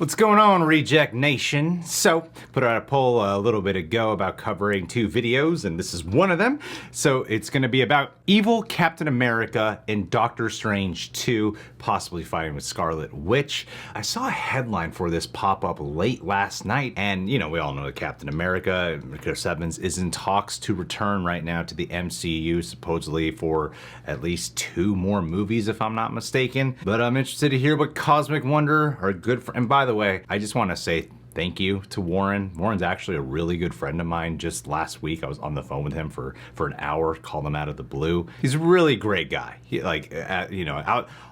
What's going on, Reject Nation? So, put out a poll a little bit ago about covering 2 videos, and this is one of them. So, it's going to be about evil Captain America and Doctor Strange 2, possibly fighting with Scarlet Witch. I saw a headline for this pop up late last night, and you know, we all know that Captain America, Chris Evans, is in talks to return right now to the MCU, supposedly for at least 2 more movies, if I'm not mistaken. But I'm interested to hear what Cosmic Wonder, our good friend, and by the way, I just want to say thank you to Warren. Warren's actually a really good friend of mine. Just last week, I was on the phone with him for an hour, called him out of the blue. He's a really great guy. He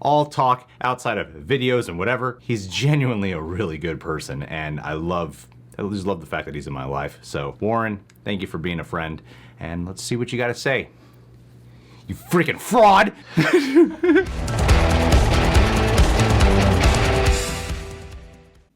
all talk outside of videos and whatever. He's genuinely a really good person, and I just love the fact that he's in my life. So Warren, thank you for being a friend, and let's see what you got to say. You freaking fraud!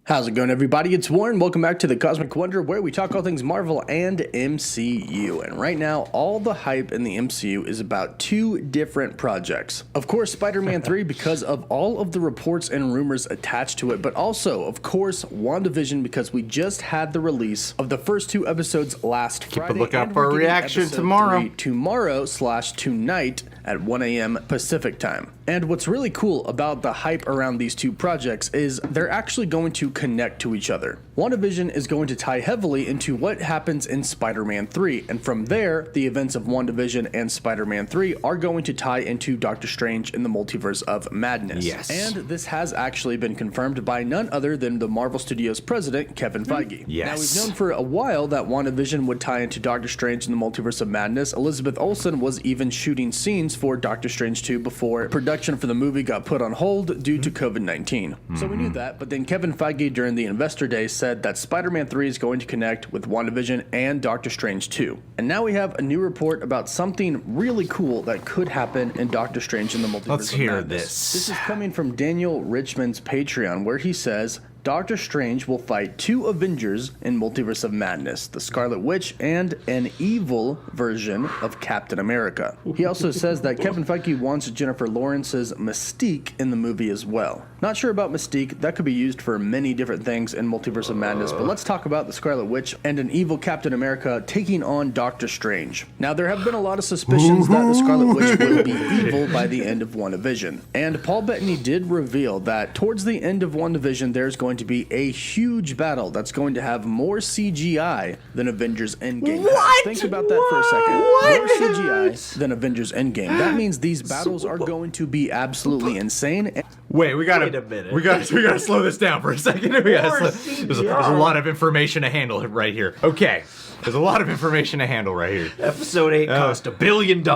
How's it going, everybody? It's Warren. Welcome back to the Cosmic Wonder, where we talk all things Marvel and MCU. And right now, all the hype in the MCU is about 2 different projects. Of course, Spider-Man 3 because of all of the reports and rumors attached to it, but also, of course, Wandavision because we just had the release of the first 2 episodes last Friday. Keep a lookout for a reaction tomorrow. Tomorrow/tonight at 1 a.m. Pacific time. And what's really cool about the hype around these 2 projects is they're actually going to connect to each other. WandaVision is going to tie heavily into what happens in Spider-Man 3, and from there, the events of WandaVision and Spider-Man 3 are going to tie into Doctor Strange in the Multiverse of Madness. Yes. And this has actually been confirmed by none other than the Marvel Studios president, Kevin Feige. Yes. Now, we've known for a while that WandaVision would tie into Doctor Strange in the Multiverse of Madness. Elizabeth Olsen was even shooting scenes for Doctor Strange 2 before production for the movie got put on hold due to COVID-19. So we knew that, but then Kevin Feige during the Investor Day said that Spider-Man 3 is going to connect with WandaVision and Doctor Strange 2. And now we have a new report about something really cool that could happen in Doctor Strange in the Multiverse of Madness. Let's hear this. This is coming from Daniel Richmond's Patreon, where he says, Doctor Strange will fight 2 Avengers in Multiverse of Madness, the Scarlet Witch and an evil version of Captain America. He also says that Kevin Feige wants Jennifer Lawrence's Mystique in the movie as well. Not sure about Mystique, that could be used for many different things in Multiverse of Madness, but let's talk about the Scarlet Witch and an evil Captain America taking on Doctor Strange. Now, there have been a lot of suspicions that the Scarlet Witch will be evil by the end of WandaVision, and Paul Bettany did reveal that towards the end of WandaVision, there's going to be a huge battle that's going to have more CGI than Avengers Endgame. What? Think about that for a second. What? More CGI than Avengers Endgame. That means these battles are going to be absolutely insane. Wait, Wait a minute. we gotta slow this down for a second. There's a lot of information to handle right here. Okay, there's a lot of information to handle right here. Episode 8 cost $1 billion.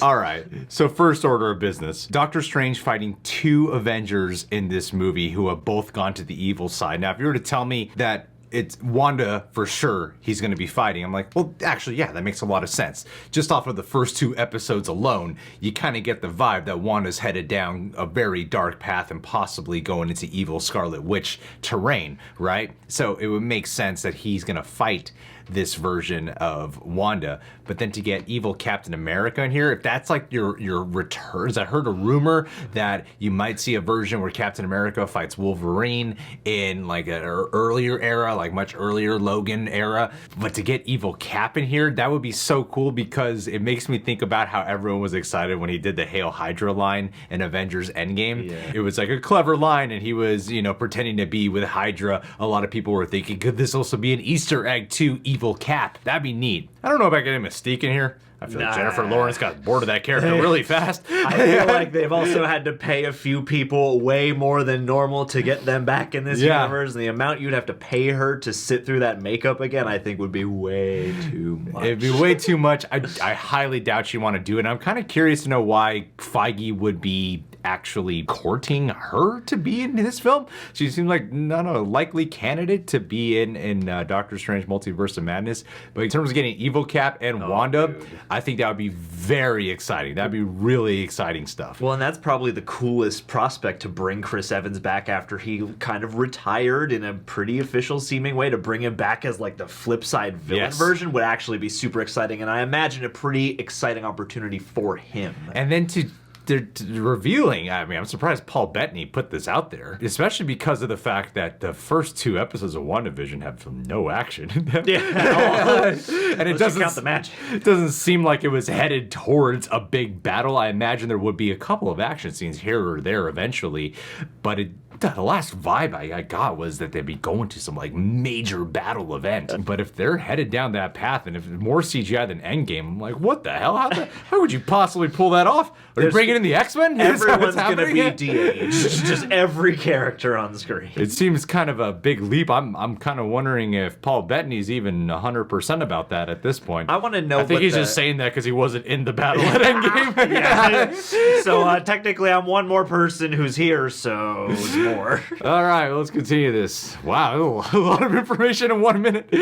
All right, so first order of business. Doctor Strange fighting 2 Avengers in this movie who have both gone to the evil side. Now, if you were to tell me that it's Wanda for sure he's going to be fighting, I'm like, well, actually, yeah, that makes a lot of sense. Just off of the first 2 episodes alone, you kind of get the vibe that Wanda's headed down a very dark path and possibly going into evil Scarlet Witch terrain, right? So it would make sense that he's going to fight this version of Wanda, but then to get evil Captain America in here, if that's like your returns, I heard a rumor that you might see a version where Captain America fights Wolverine in like an earlier era, like much earlier Logan era, but to get evil Cap in here, that would be so cool because it makes me think about how everyone was excited when he did the Hail Hydra line in Avengers Endgame. Yeah. It was like a clever line and he was, pretending to be with Hydra. A lot of people were thinking, could this also be an Easter egg to evil Cap? That'd be neat. I don't know about getting Mystique in here. I feel like Jennifer Lawrence got bored of that character really fast. I feel like they've also had to pay a few people way more than normal to get them back in this universe. And the amount you'd have to pay her to sit through that makeup again, I think would be way too much. It'd be way too much. I highly doubt she'd want to do it. And I'm kind of curious to know why Feige would be actually courting her to be in this film. She seems like not a likely candidate to be in Doctor Strange Multiverse of Madness. But in terms of getting Evil Cap and Wanda, dude, I think that would be very exciting. That'd be really exciting stuff. Well, and that's probably the coolest prospect, to bring Chris Evans back after he kind of retired in a pretty official seeming way. To bring him back as like the flip side villain version would actually be super exciting, and I imagine a pretty exciting opportunity for him. And then to they're revealing. I mean, I'm surprised Paul Bettany put this out there, especially because of the fact that the first 2 episodes of WandaVision have no action. Yeah. And it doesn't count the match. It doesn't seem like it was headed towards a big battle. I imagine there would be a couple of action scenes here or there eventually, but the last vibe I got was that they'd be going to some like major battle event. But if they're headed down that path, and if more CGI than Endgame, I'm like, what the hell? How would you possibly pull that off? Are you bringing in the X-Men? Everyone's gonna be de-aged. Just every character on screen. It seems kind of a big leap. I'm kind of wondering if Paul Bettany's even 100% about that at this point. I want to know. I think he's just saying that because he wasn't in the battle at Endgame. Yeah. So technically, I'm one more person who's here. So it's more. All right, well, let's continue this. Wow, a lot of information in 1 minute.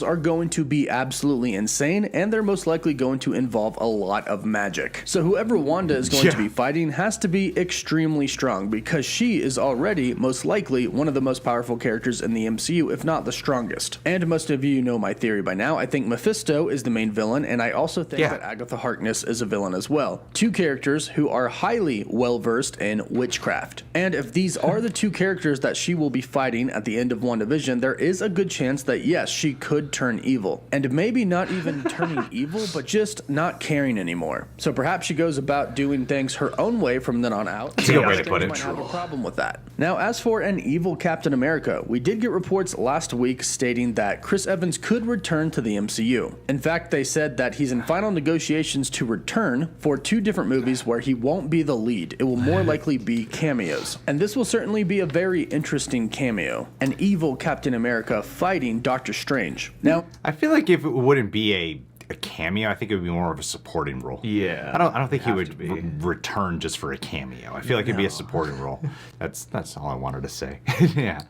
Are going to be absolutely insane, and they're most likely going to involve a lot of magic. So whoever Wanda is going to be fighting has to be extremely strong, because she is already most likely one of the most powerful characters in the MCU, if not the strongest. And most of you know my theory by now. I think Mephisto is the main villain, and I also think that Agatha Harkness is a villain as well. 2 characters who are highly well-versed in witchcraft. And if these are the 2 characters that she will be fighting at the end of WandaVision, there is a good chance that yes, she could turn evil. And maybe not even turning evil, but just not caring anymore. So perhaps she goes about doing things her own way from then on out. That's a good way to put it. Might have a problem with that. Now, as for an evil Captain America, we did get reports last week stating that Chris Evans could return to the MCU. In fact, they said that he's in final negotiations to return for 2 different movies where he won't be the lead. It will more likely be cameos. And this will certainly be a very interesting cameo. An evil Captain America fighting Doctor Strange. Now, I feel like if it wouldn't be a cameo, I think it would be more of a supporting role. Yeah. I don't think he would return just for a cameo. I feel like it'd be a supporting role. That's all I wanted to say. Yeah.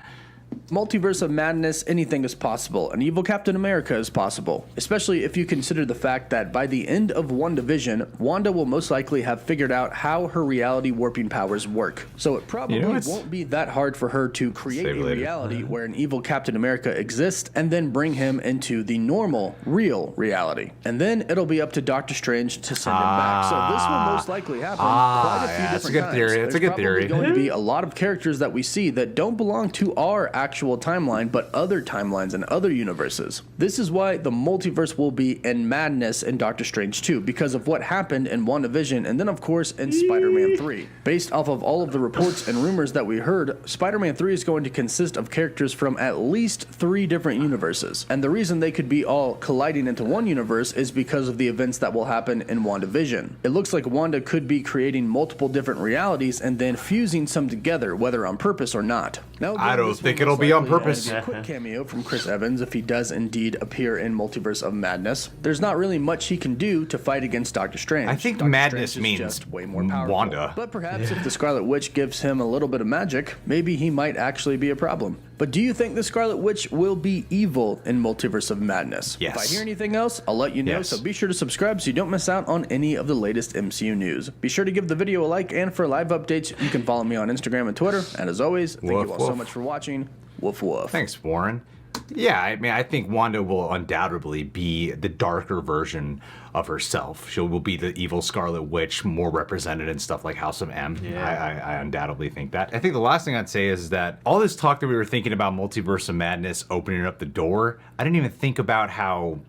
Multiverse of Madness, anything is possible. An evil Captain America is possible, especially if you consider the fact that by the end of WandaVision, Wanda will most likely have figured out how her reality warping powers work. So it probably won't be that hard for her to create a reality where an evil Captain America exists and then bring him into the normal, real reality. And then it'll be up to Doctor Strange to send him back. So this will most likely happen quite a few different times. That's a good theory. That's a good theory. There's going to be a lot of characters that we see that don't belong to our actual timeline, but other timelines and other universes. This is why the multiverse will be in madness in Doctor Strange 2, because of what happened in WandaVision, and then of course in Spider-Man 3. Based off of all of the reports and rumors that we heard, Spider-Man 3 is going to consist of characters from at least 3 different universes. And the reason they could be all colliding into one universe is because of the events that will happen in WandaVision. It looks like Wanda could be creating multiple different realities and then fusing some together, whether on purpose or not. Now, I don't think it'll be on purpose. A quick cameo from Chris Evans if he does indeed appear in Multiverse of Madness. There's not really much he can do to fight against Doctor Strange. I think Doctor madness Strange is means just way more powerful. Wanda. But perhaps if the Scarlet Witch gives him a little bit of magic, maybe he might actually be a problem. But do you think the Scarlet Witch will be evil in Multiverse of Madness? Yes. If I hear anything else, I'll let you know. Yes. So be sure to subscribe so you don't miss out on any of the latest MCU news. Be sure to give the video a like, and for live updates, you can follow me on Instagram and Twitter. And as always, thank you all so much for watching. Woof woof. Thanks, Warren. Yeah, I mean, I think Wanda will undoubtedly be the darker version of herself. She will be the evil Scarlet Witch, more represented in stuff like House of M. Yeah. I undoubtedly think that. I think the last thing I'd say is that all this talk that we were thinking about Multiverse of Madness opening up the door, I didn't even think about how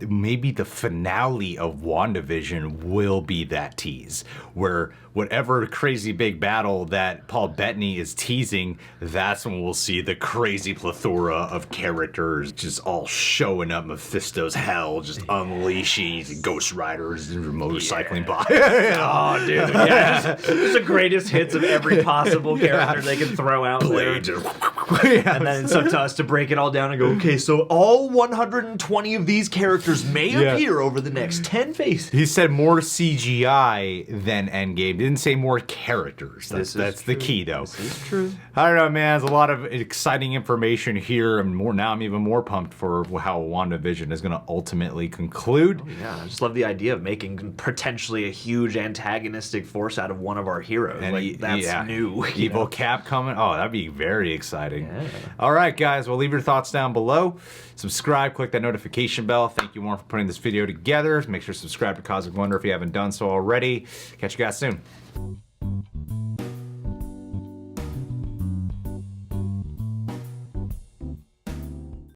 maybe the finale of WandaVision will be that tease, where whatever crazy big battle that Paul Bettany is teasing, that's when we'll see the crazy plethora of characters just all showing up. Mephisto's hell, just unleashing Ghost Riders and motorcycling by. Oh, dude. Yeah. Just the greatest hits of every possible character they can throw out there. And then it's up to us to break it all down and go, okay, so all 120 of these characters may appear over the next 10 phases. He said more CGI than Endgame. Didn't say more characters. That's the key, though. This is true. I don't know, man. There's a lot of exciting information here, and now I'm even more pumped for how WandaVision is going to ultimately conclude. Oh, yeah, I just love the idea of making potentially a huge antagonistic force out of one of our heroes. And that's new. Evil Cap coming. Oh, that'd be very exciting. exciting. All right, guys. Well, leave your thoughts down below. Subscribe, click that notification bell. Thank you, Warren, for putting this video together. Make sure to subscribe to Cosmic Wonder if you haven't done so already. Catch you guys soon.